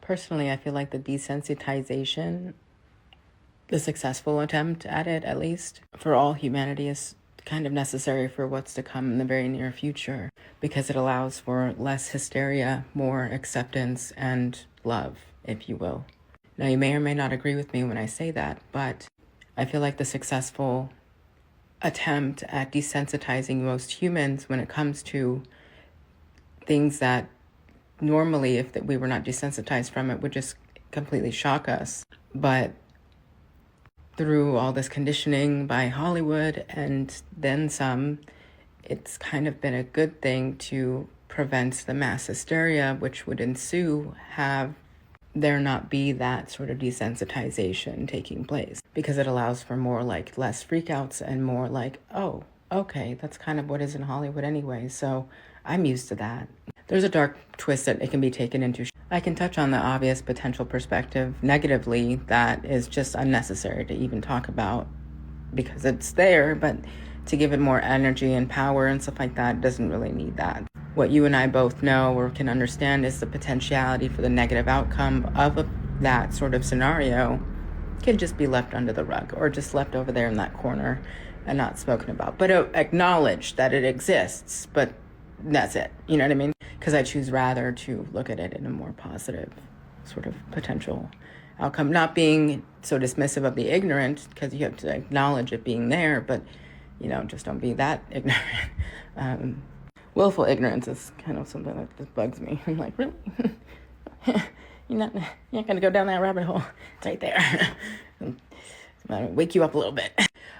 Personally, I feel like the desensitization, the successful attempt at it, at least, for all humanity is kind of necessary for what's to come in the very near future because it allows for less hysteria, more acceptance, and love, if you will. Now, you may or may not agree with me when I say that, but I feel like the successful attempt at desensitizing most humans when it comes to things that normally, if we were not desensitized from it, would just completely shock us. But through all this conditioning by Hollywood and then some, it's kind of been a good thing to prevent the mass hysteria which would ensue have there not be that sort of desensitization taking place, because it allows for more like less freakouts and more like, oh, okay, that's kind of what is in Hollywood anyway, so I'm used to that. There's a dark twist that it can be taken into. I can touch on the obvious potential perspective negatively that is just unnecessary to even talk about because it's there, but to give it more energy and power and stuff like that, it doesn't really need that. What you and I both know or can understand is the potentiality for the negative outcome of that sort of scenario can just be left under the rug or just left over there in that corner and not spoken about. But acknowledge that it exists, but that's it. You know what I mean? Because I choose rather to look at it in a more positive sort of potential outcome. Not being so dismissive of the ignorant, because you have to acknowledge it being there, but, you know, just don't be that ignorant. Willful ignorance is kind of something that just bugs me. I'm like, really? you're not going to go down that rabbit hole. It's right there. It's going to wake you up a little bit.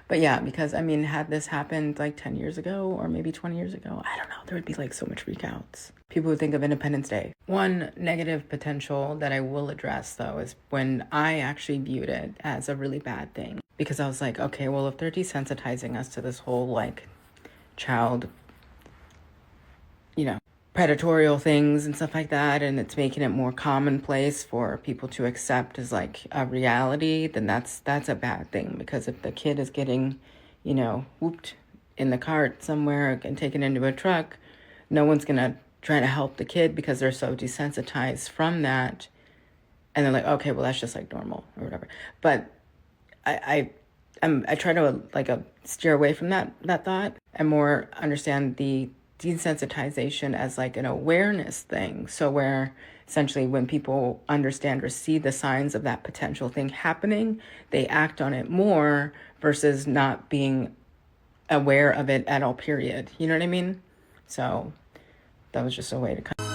But yeah, because, I mean, had this happened like 10 years ago or maybe 20 years ago, I don't know, there would be like so much freakouts. People would think of Independence Day. One negative potential that I will address, though, is when I actually viewed it as a really bad thing. Because I was like, okay, well, if they're desensitizing us to this whole, like, child, you know, predatorial things and stuff like that, and it's making it more commonplace for people to accept as like a reality, then that's a bad thing. Because if the kid is getting, you know, whooped in the cart somewhere and taken into a truck, no one's gonna try to help the kid because they're so desensitized from that, and they're like, okay, well, that's just like normal or whatever. But I try to like steer away from that thought and more understand the desensitization as like an awareness thing. So where essentially when people understand or see the signs of that potential thing happening, they act on it more versus not being aware of it at all, period. You know what I mean? So that was just a way to kind of